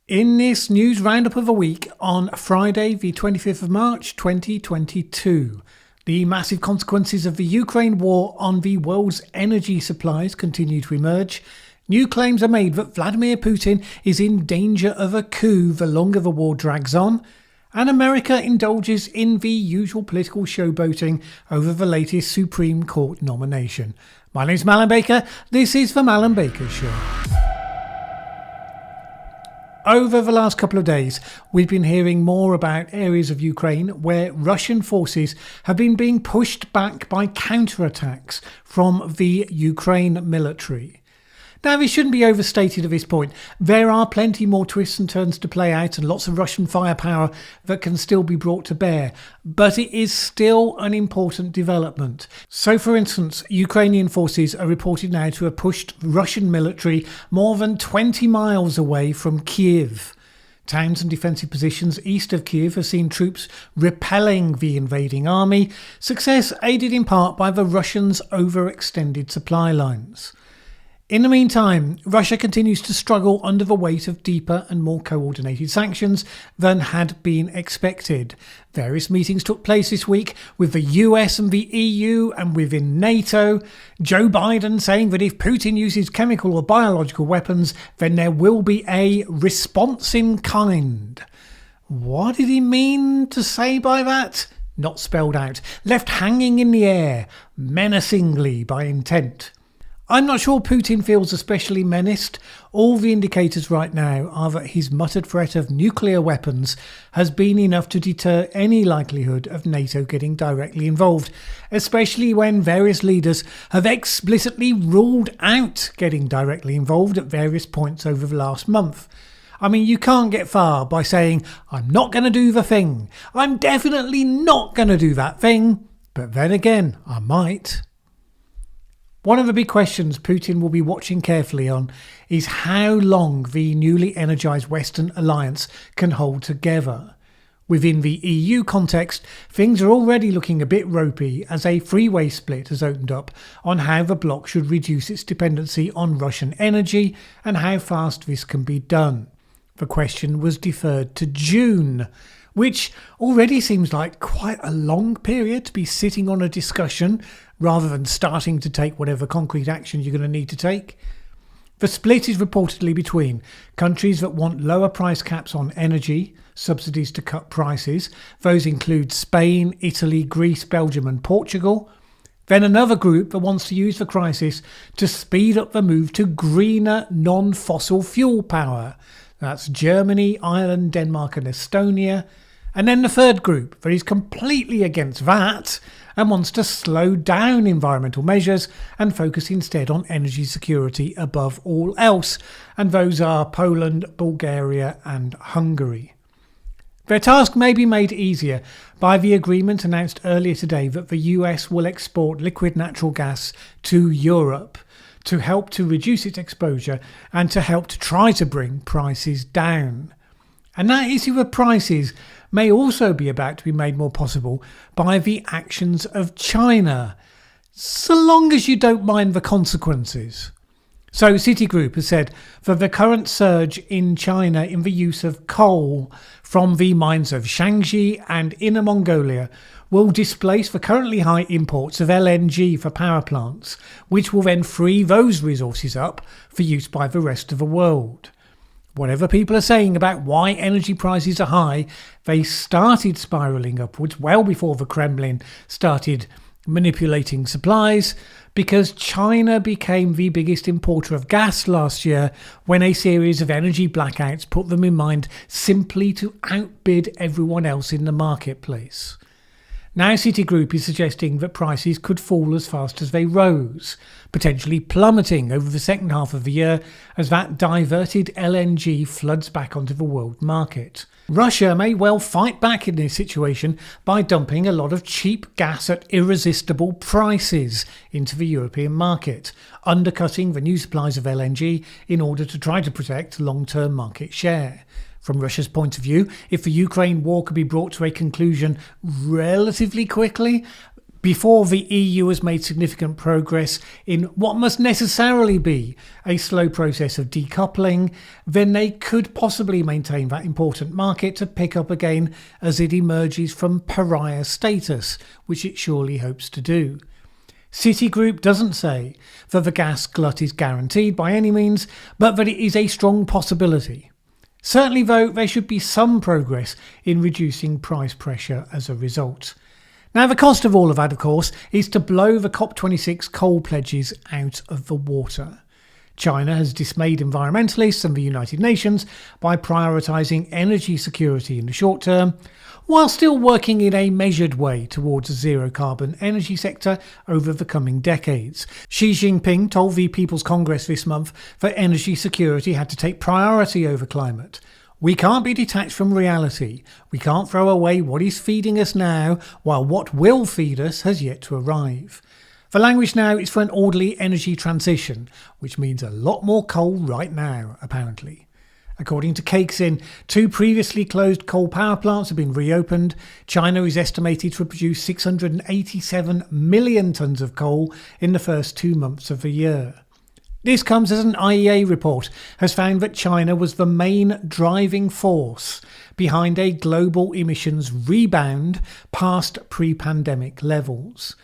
In this news roundup of a week on Friday, the 25th of March 2022, the massive consequences of the Ukraine war on the world's energy supplies continue to emerge. New claims are made that Vladimir Putin is in danger of a coup the longer the war drags on. And America indulges in the usual political showboating over the latest Supreme Court nomination. My name's Mallen Baker. This is the Mallen Baker Show. Over the last couple of days, we've been hearing more about areas of Ukraine where Russian forces have been being pushed back by counterattacks from the Ukraine military. Now, this shouldn't be overstated at this point. There are plenty more twists and turns to play out and lots of Russian firepower that can still be brought to bear. But it is still an important development. So, for instance, Ukrainian forces are reported now to have pushed Russian military more than 20 miles away from Kyiv. Towns and defensive positions east of Kyiv have seen troops repelling the invading army, success aided in part by the Russians' overextended supply lines. In the meantime, Russia continues to struggle under the weight of deeper and more coordinated sanctions than had been expected. Various meetings took place this week with the US and the EU and within NATO. Joe Biden saying that if Putin uses chemical or biological weapons, then there will be a response in kind. What did he mean to say by that? Not spelled out. Left hanging in the air, menacingly by intent. I'm not sure Putin feels especially menaced. All the indicators right now are that his muttered threat of nuclear weapons has been enough to deter any likelihood of NATO getting directly involved, especially when various leaders have explicitly ruled out getting directly involved at various points over the last month. I mean, you can't get far by saying, I'm not going to do the thing. I'm definitely not going to do that thing. But then again, I might. One of the big questions Putin will be watching carefully on is how long the newly energised Western alliance can hold together. Within the EU context, things are already looking a bit ropey as a three-way split has opened up on how the bloc should reduce its dependency on Russian energy and how fast this can be done. The question was deferred to June, which already seems like quite a long period to be sitting on a discussion rather than starting to take whatever concrete action you're going to need to take. The split is reportedly between countries that want lower price caps on energy, subsidies to cut prices. Those include Spain, Italy, Greece, Belgium and Portugal. Then another group that wants to use the crisis to speed up the move to greener non-fossil fuel power. That's Germany, Ireland, Denmark and Estonia. And then the third group that is completely against that and wants to slow down environmental measures and focus instead on energy security above all else. And those are Poland, Bulgaria and Hungary. Their task may be made easier by the agreement announced earlier today that the US will export liquid natural gas to Europe to help to reduce its exposure and to help to try to bring prices down. And that issue of prices may also be about to be made more possible by the actions of China, so long as you don't mind the consequences. So Citigroup has said that the current surge in China in the use of coal from the mines of Shaanxi and Inner Mongolia will displace the currently high imports of LNG for power plants, which will then free those resources up for use by the rest of the world. Whatever people are saying about why energy prices are high, they started spiralling upwards well before the Kremlin started manipulating supplies, because China became the biggest importer of gas last year when a series of energy blackouts put them in mind simply to outbid everyone else in the marketplace. Now Citigroup is suggesting that prices could fall as fast as they rose, potentially plummeting over the second half of the year as that diverted LNG floods back onto the world market. Russia may well fight back in this situation by dumping a lot of cheap gas at irresistible prices into the European market, undercutting the new supplies of LNG in order to try to protect long-term market share. From Russia's point of view, if the Ukraine war could be brought to a conclusion relatively quickly, Before the EU has made significant progress in what must necessarily be a slow process of decoupling, then they could possibly maintain that important market to pick up again as it emerges from pariah status, which it surely hopes to do. Citigroup doesn't say that the gas glut is guaranteed by any means, but that it is a strong possibility. Certainly, though, there should be some progress in reducing price pressure as a result. Now, the cost of all of that, of course, is to blow the COP26 coal pledges out of the water. China has dismayed environmentalists and the United Nations by prioritising energy security in the short term, while still working in a measured way towards a zero-carbon energy sector over the coming decades. Xi Jinping told the People's Congress this month that energy security had to take priority over climate. We can't be detached from reality. We can't throw away what is feeding us now, while what will feed us has yet to arrive. The language now is for an orderly energy transition, which means a lot more coal right now, apparently. According to Cakesin, 2 previously closed coal power plants have been reopened. China is estimated to produce 687 million tonnes of coal in the first 2 months of the year. This comes as an IEA report has found that China was the main driving force behind a global emissions rebound past pre-pandemic levels.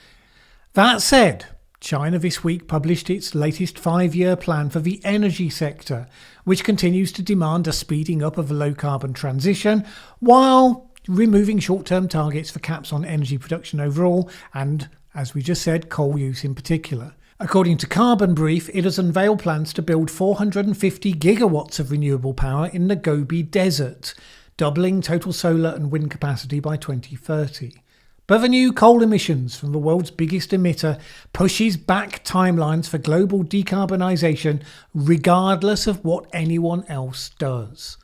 That said, China this week published its latest 5-year plan for the energy sector, which continues to demand a speeding up of a low-carbon transition while removing short-term targets for caps on energy production overall and, as we just said, coal use in particular. According to Carbon Brief, it has unveiled plans to build 450 gigawatts of renewable power in the Gobi Desert, doubling total solar and wind capacity by 2030. But the new coal emissions from the world's biggest emitter pushes back timelines for global decarbonisation regardless of what anyone else does.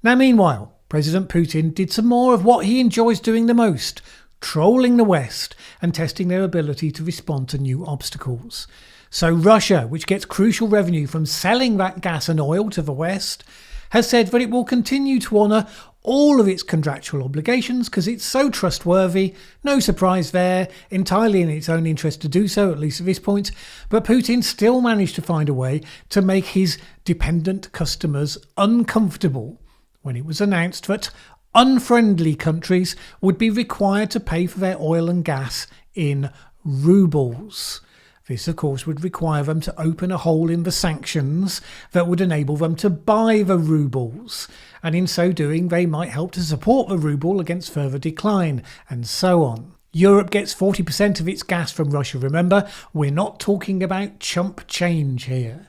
Now, meanwhile, President Putin did some more of what he enjoys doing the most, trolling the West and testing their ability to respond to new obstacles. So Russia, which gets crucial revenue from selling that gas and oil to the West, has said that it will continue to honour all of its contractual obligations because it's so trustworthy. No surprise there, entirely in its own interest to do so, at least at this point. But Putin still managed to find a way to make his dependent customers uncomfortable when it was announced that unfriendly countries would be required to pay for their oil and gas in rubles. This, of course, would require them to open a hole in the sanctions that would enable them to buy the rubles, and in so doing they might help to support the ruble against further decline, and so on. Europe gets 40% of its gas from Russia, remember? We're not talking about chump change here.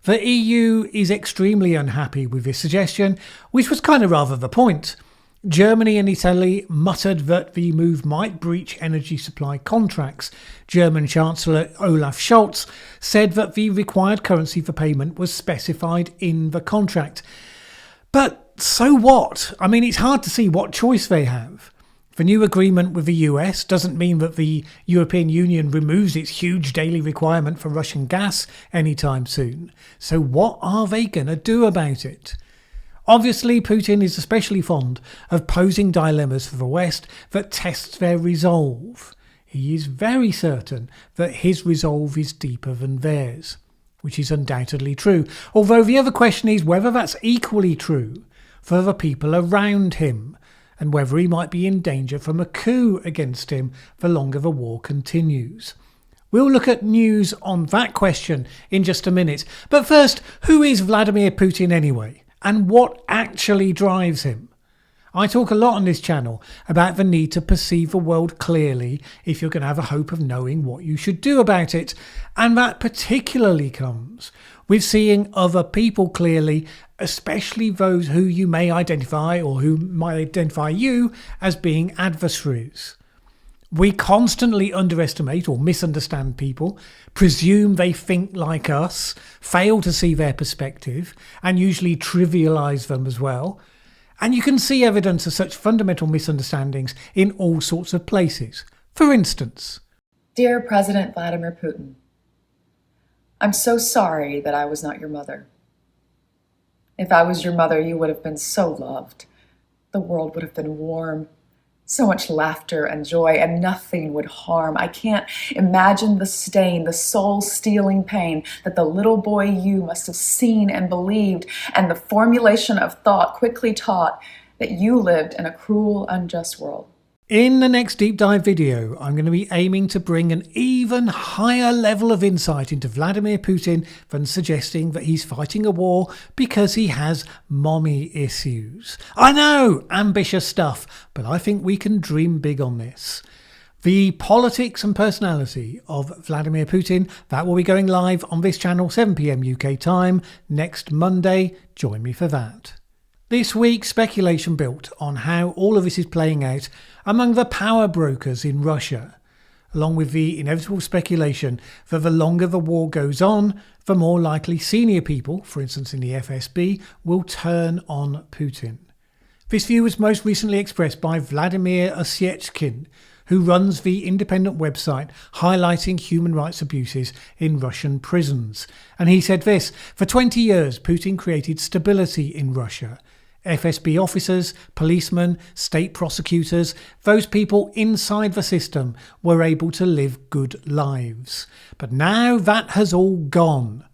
The EU is extremely unhappy with this suggestion, which was kind of rather the point. Germany and Italy muttered that the move might breach energy supply contracts. German Chancellor Olaf Scholz said that the required currency for payment was specified in the contract. But so what? I mean, it's hard to see what choice they have. The new agreement with the US doesn't mean that the European Union removes its huge daily requirement for Russian gas anytime soon. So what are they going to do about it? Obviously, Putin is especially fond of posing dilemmas for the West that tests their resolve. He is very certain that his resolve is deeper than theirs, which is undoubtedly true. Although the other question is whether that's equally true for the people around him, and whether he might be in danger from a coup against him the longer the war continues. We'll look at news on that question in just a minute. But first, who is Vladimir Putin anyway? And what actually drives him? I talk a lot on this channel about the need to perceive the world clearly if you're going to have a hope of knowing what you should do about it. And that particularly comes with seeing other people clearly, especially those who you may identify or who might identify you as being adversaries. We constantly underestimate or misunderstand people, presume they think like us, fail to see their perspective, and usually trivialise them as well. And you can see evidence of such fundamental misunderstandings in all sorts of places. For instance, Dear President Vladimir Putin, I'm so sorry that I was not your mother. If I was your mother, you would have been so loved. The world would have been warm. So much laughter and joy, and nothing would harm. I can't imagine the stain, the soul-stealing pain that the little boy you must have seen and believed, and the formulation of thought quickly taught that you lived in a cruel, unjust world. In the next deep dive video, I'm going to be aiming to bring an even higher level of insight into Vladimir Putin than suggesting that he's fighting a war because he has mommy issues. I know, ambitious stuff, but I think we can dream big on this. The politics and personality of Vladimir Putin, that will be going live on this channel 7 PM UK time next Monday. Join me for that. This week, speculation built on how all of this is playing out among the power brokers in Russia, along with the inevitable speculation that the longer the war goes on, the more likely senior people, for instance in the FSB, will turn on Putin. This view was most recently expressed by Vladimir Putin, who runs the independent website highlighting human rights abuses in Russian prisons. And he said this: "For 20 years, Putin created stability in Russia. FSB officers, policemen, state prosecutors, those people inside the system were able to live good lives. But now that has all gone.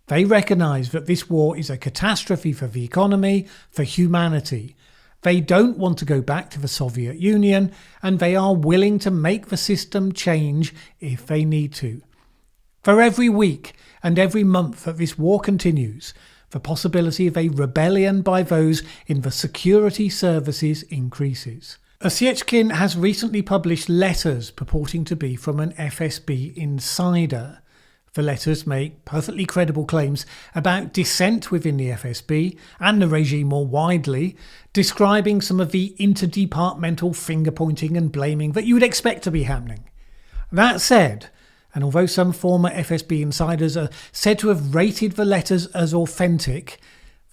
They recognise that this war is a catastrophe for the economy, for humanity. They don't want to go back to the Soviet Union, and they are willing to make the system change if they need to. For every week and every month that this war continues, the possibility of a rebellion by those in the security services increases." Putin has recently published letters purporting to be from an FSB insider. The letters make perfectly credible claims about dissent within the FSB and the regime more widely, describing some of the interdepartmental finger-pointing and blaming that you would expect to be happening. That said, and although some former FSB insiders are said to have rated the letters as authentic,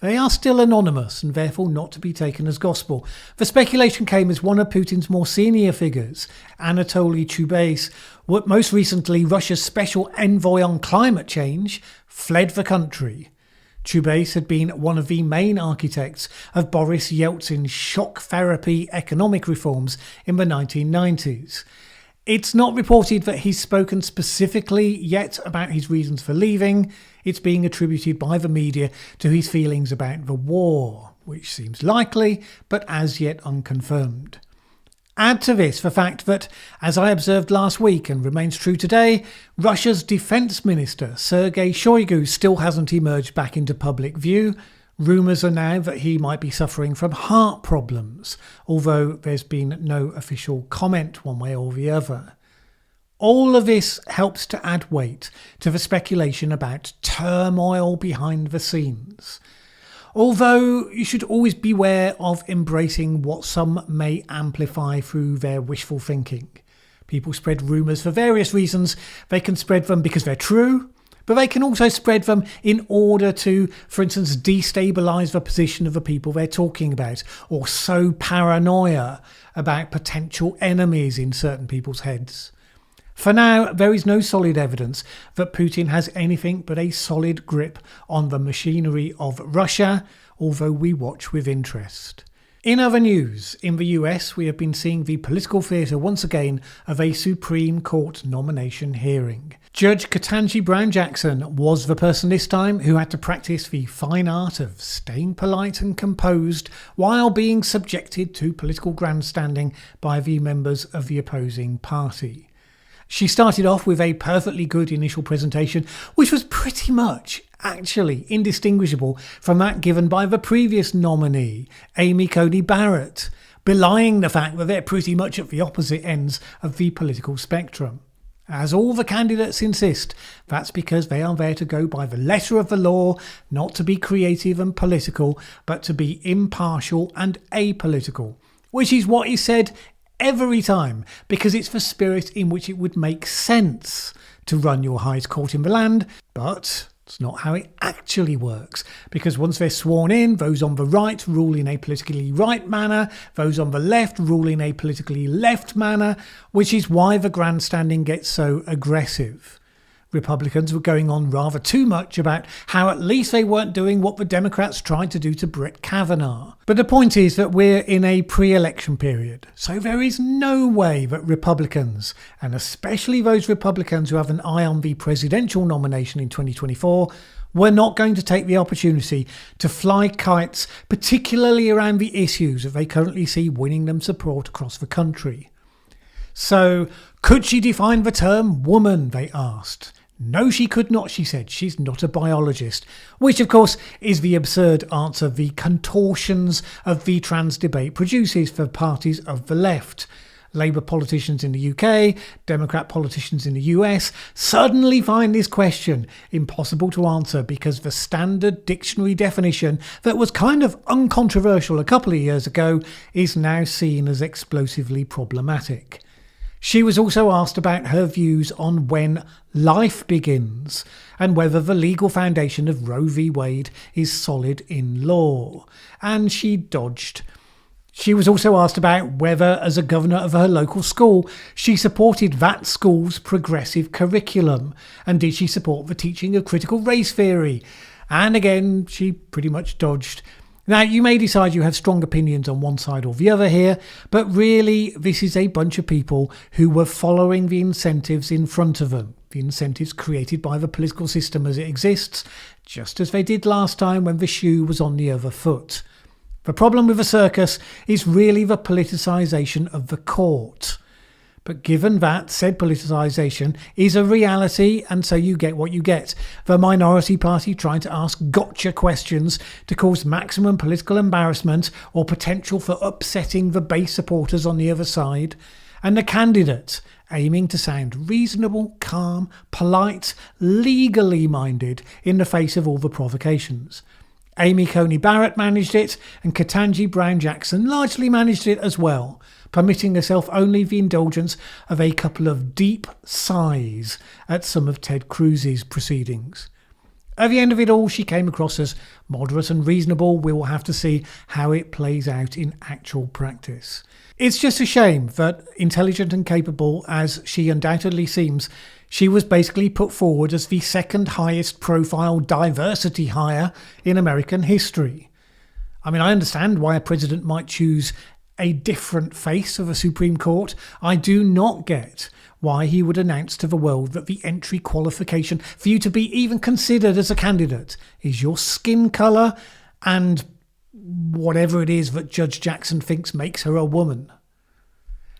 they are still anonymous and therefore not to be taken as gospel. The speculation came as one of Putin's more senior figures, Anatoly Chubais, most recently Russia's special envoy on climate change, fled the country. Chubais had been one of the main architects of Boris Yeltsin's shock therapy economic reforms in the 1990s. It's not reported that he's spoken specifically yet about his reasons for leaving. It's being attributed by the media to his feelings about the war, which seems likely, but as yet unconfirmed. Add to this the fact that, as I observed last week and remains true today, Russia's defense minister, Sergei Shoigu, still hasn't emerged back into public view. Rumours are now that he might be suffering from heart problems, although there's been no official comment one way or the other. All of this helps to add weight to the speculation about turmoil behind the scenes. Although you should always beware of embracing what some may amplify through their wishful thinking. People spread rumours for various reasons. They can spread them because they're true, but they can also spread them in order to, for instance, destabilise the position of the people they're talking about, or sow paranoia about potential enemies in certain people's heads. For now, there is no solid evidence that Putin has anything but a solid grip on the machinery of Russia, although we watch with interest. In other news, in the US, we have been seeing the political theatre once again of a Supreme Court nomination hearing. Judge Ketanji Brown Jackson was the person this time who had to practice the fine art of staying polite and composed while being subjected to political grandstanding by the members of the opposing party. She started off with a perfectly good initial presentation, which was pretty much actually indistinguishable from that given by the previous nominee, Amy Coney Barrett, belying the fact that they're pretty much at the opposite ends of the political spectrum. As all the candidates insist, that's because they are there to go by the letter of the law, not to be creative and political, but to be impartial and apolitical, which is what is said every time, because it's the spirit in which it would make sense to run your highest court in the land, but it's not how it actually works, because once they're sworn in, those on the right rule in a politically right manner, those on the left rule in a politically left manner, which is why the grandstanding gets so aggressive. Republicans were going on rather too much about how at least they weren't doing what the Democrats tried to do to Brett Kavanaugh. But the point is that we're in a pre-election period, so there is no way that Republicans, and especially those Republicans who have an eye on the presidential nomination in 2024, were not going to take the opportunity to fly kites, particularly around the issues that they currently see winning them support across the country. So, could she define the term woman, they asked. No, she could not, she said. She's not a biologist. Which, of course, is the absurd answer the contortions of the trans debate produces for parties of the left. Labour politicians in the UK, Democrat politicians in the US suddenly find this question impossible to answer because the standard dictionary definition that was kind of uncontroversial a couple of years ago is now seen as explosively problematic. She was also asked about her views on when life begins and whether the legal foundation of Roe v. Wade is solid in law, and she dodged. She was also asked about whether, as a governor of her local school, she supported that school's progressive curriculum, and did she support the teaching of critical race theory? And again, she pretty much dodged. Now, you may decide you have strong opinions on one side or the other here, but really this is a bunch of people who were following the incentives in front of them, the incentives created by the political system as it exists, just as they did last time when the shoe was on the other foot. The problem with the circus is really the politicisation of the court. But given that said politicisation is a reality, and so you get what you get, the minority party trying to ask gotcha questions to cause maximum political embarrassment or potential for upsetting the base supporters on the other side, and the candidate aiming to sound reasonable, calm, polite, legally minded in the face of all the provocations. Amy Coney Barrett managed it, and Ketanji Brown Jackson largely managed it as well, permitting herself only the indulgence of a couple of deep sighs at some of Ted Cruz's proceedings. At the end of it all, she came across as moderate and reasonable. We will have to see how it plays out in actual practice. It's just a shame that, intelligent and capable as she undoubtedly seems, she was basically put forward as the second highest profile diversity hire in American history. I mean, I understand why a president might choose a different face of a Supreme Court. I do not get why he would announce to the world that the entry qualification for you to be even considered as a candidate is your skin colour and whatever it is that Judge Jackson thinks makes her a woman.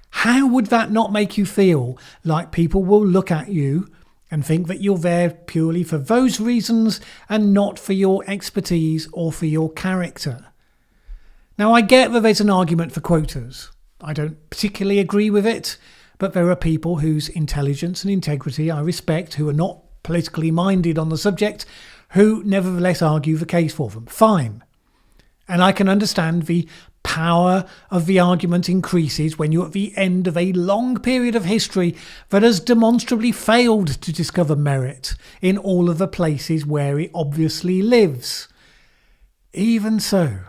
How would that not make you feel like people will look at you and think that you're there purely for those reasons and not for your expertise or for your character? Now, I get that there's an argument for quotas. I don't particularly agree with it, but there are people whose intelligence and integrity I respect, who are not politically minded on the subject, who nevertheless argue the case for them. Fine. And I can understand the power of the argument increases when you're at the end of a long period of history that has demonstrably failed to discover merit in all of the places where it obviously lives. Even so,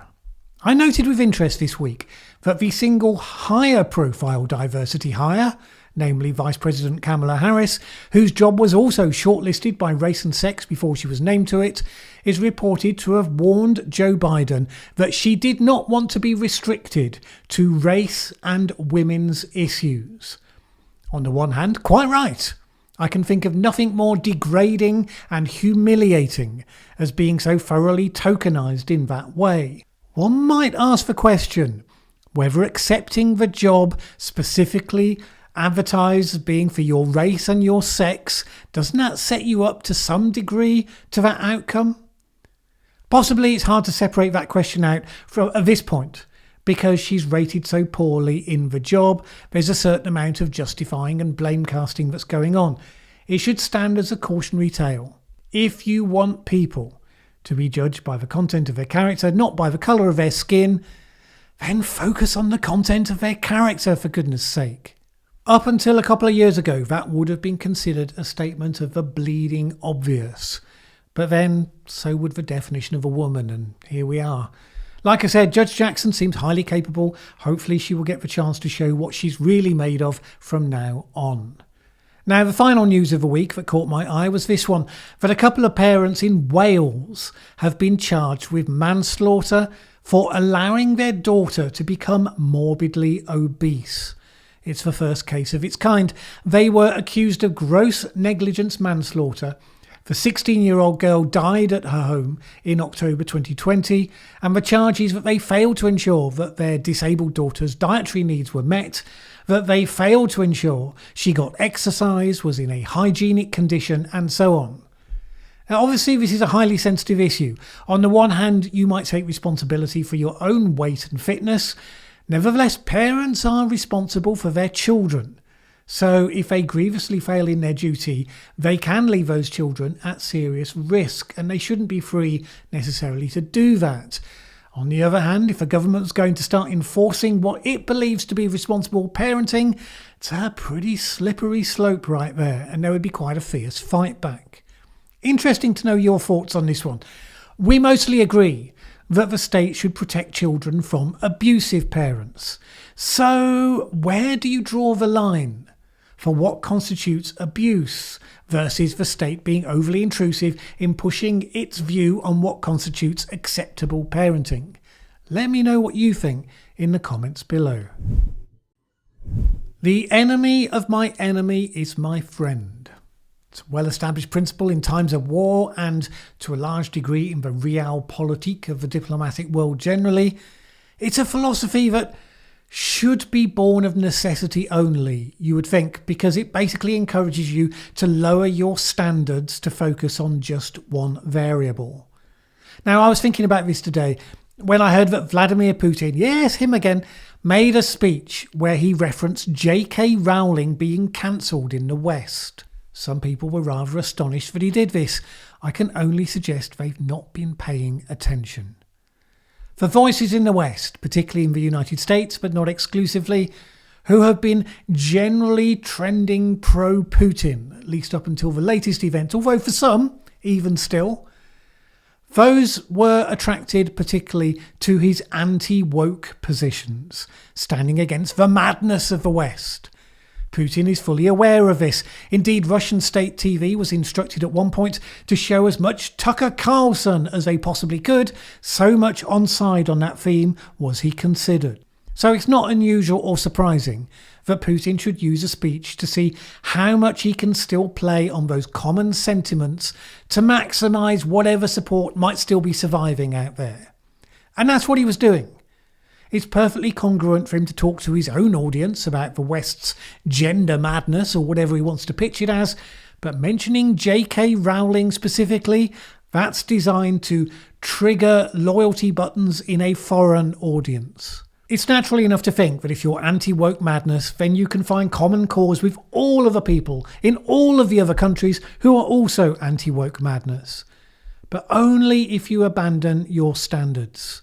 I noted with interest this week that the single higher profile diversity hire, namely Vice President Kamala Harris, whose job was also shortlisted by race and sex before she was named to it, is reported to have warned Joe Biden that she did not want to be restricted to race and women's issues. On the one hand, quite right. I can think of nothing more degrading and humiliating as being so thoroughly tokenized in that way. One might ask the question whether accepting the job specifically advertised as being for your race and your sex, doesn't that set you up to some degree to that outcome? Possibly it's hard to separate that question out at this point. Because she's rated so poorly in the job, there's a certain amount of justifying and blame casting that's going on. It should stand as a cautionary tale. If you want people to be judged by the content of their character, not by the colour of their skin, then focus on the content of their character, for goodness sake. Up until a couple of years ago, that would have been considered a statement of the bleeding obvious. But then, so would the definition of a woman, and here we are. Like I said, Judge Jackson seems highly capable. Hopefully she will get the chance to show what she's really made of from now on. Now, the final news of the week that caught my eye was this one, that a couple of parents in Wales have been charged with manslaughter for allowing their daughter to become morbidly obese. It's the first case of its kind. They were accused of gross negligence manslaughter. The 16-year-old girl died at her home in October 2020, and the charge is that they failed to ensure that their disabled daughter's dietary needs were met, that they failed to ensure she got exercise, was in a hygienic condition, and so on. Now, obviously, this is a highly sensitive issue. On the one hand, you might take responsibility for your own weight and fitness. Nevertheless, parents are responsible for their children. So if they grievously fail in their duty, they can leave those children at serious risk, and they shouldn't be free necessarily to do that. On the other hand, if a government's going to start enforcing what it believes to be responsible parenting, it's a pretty slippery slope right there, and there would be quite a fierce fight back. Interesting to know your thoughts on this one. We mostly agree that the state should protect children from abusive parents. So where do you draw the line for what constitutes abuse versus the state being overly intrusive in pushing its view on what constitutes acceptable parenting? Let me know what you think in the comments below. The enemy of my enemy is my friend. It's a well-established principle in times of war and, to a large degree, in the realpolitik of the diplomatic world generally. It's a philosophy that should be born of necessity only, you would think, because it basically encourages you to lower your standards to focus on just one variable. Now, I was thinking about this today when I heard that Vladimir Putin, yes, him again, made a speech where he referenced J.K. Rowling being cancelled in the West. Some people were rather astonished that he did this. I can only suggest they've not been paying attention. The voices in the West, particularly in the United States, but not exclusively, who have been generally trending pro-Putin, at least up until the latest event, although for some, even still, those were attracted particularly to his anti-woke positions, standing against the madness of the West. Putin is fully aware of this. Indeed, Russian state TV was instructed at one point to show as much Tucker Carlson as they possibly could. So much onside on that theme was he considered. So it's not unusual or surprising that Putin should use a speech to see how much he can still play on those common sentiments to maximise whatever support might still be surviving out there. And that's what he was doing. It's perfectly congruent for him to talk to his own audience about the West's gender madness or whatever he wants to pitch it as, but mentioning J.K. Rowling specifically, that's designed to trigger loyalty buttons in a foreign audience. It's naturally enough to think that if you're anti-woke madness, then you can find common cause with all of the people in all of the other countries who are also anti-woke madness. But only if you abandon your standards.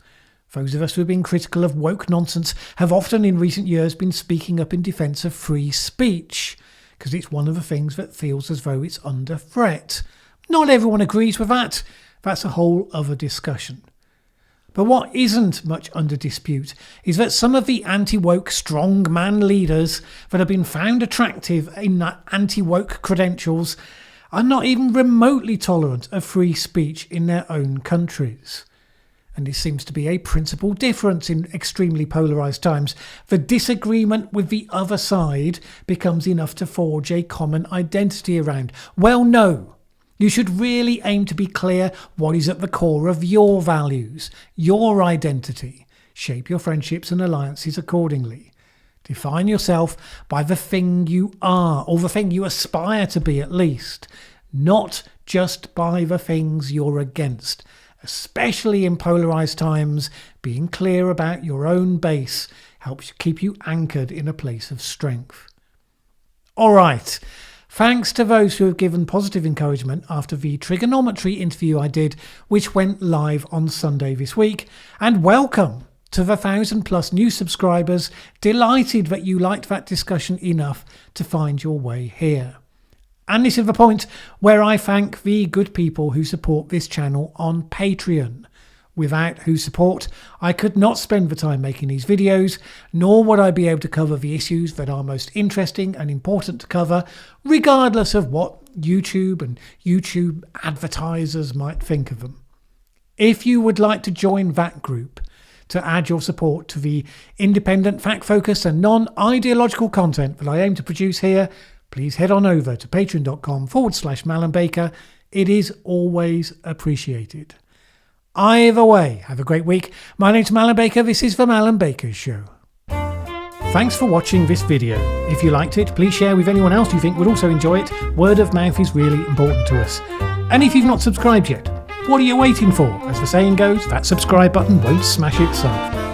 Those of us who have been critical of woke nonsense have often in recent years been speaking up in defence of free speech, because it's one of the things that feels as though it's under threat. Not everyone agrees with that. That's a whole other discussion. But what isn't much under dispute is that some of the anti-woke strongman leaders that have been found attractive in that anti-woke credentials are not even remotely tolerant of free speech in their own countries. And this seems to be a principal difference in extremely polarised times. The disagreement with the other side becomes enough to forge a common identity around. Well, no. You should really aim to be clear what is at the core of your values, your identity. Shape your friendships and alliances accordingly. Define yourself by the thing you are, or the thing you aspire to be at least, not just by the things you're against. Especially in polarised times, being clear about your own base helps keep you anchored in a place of strength. All right, thanks to those who have given positive encouragement after the trigonometry interview I did, which went live on Sunday this week, and welcome to the 1,000+ new subscribers. Delighted that you liked that discussion enough to find your way here. And this is the point where I thank the good people who support this channel on Patreon. without whose support I could not spend the time making these videos, nor would I be able to cover the issues that are most interesting and important to cover, regardless of what YouTube and YouTube advertisers might think of them. If you would like to join that group to add your support to the independent, fact-focused and non-ideological content that I aim to produce here, please head on over to patreon.com/Mallen Baker. It is always appreciated. Either way, have a great week. My name's Mallen Baker. This is the Mallen Baker Show. Thanks for watching this video. If you liked it, please share with anyone else you think would also enjoy it. Word of mouth is really important to us. And if you've not subscribed yet, what are you waiting for? As the saying goes, that subscribe button won't smash itself.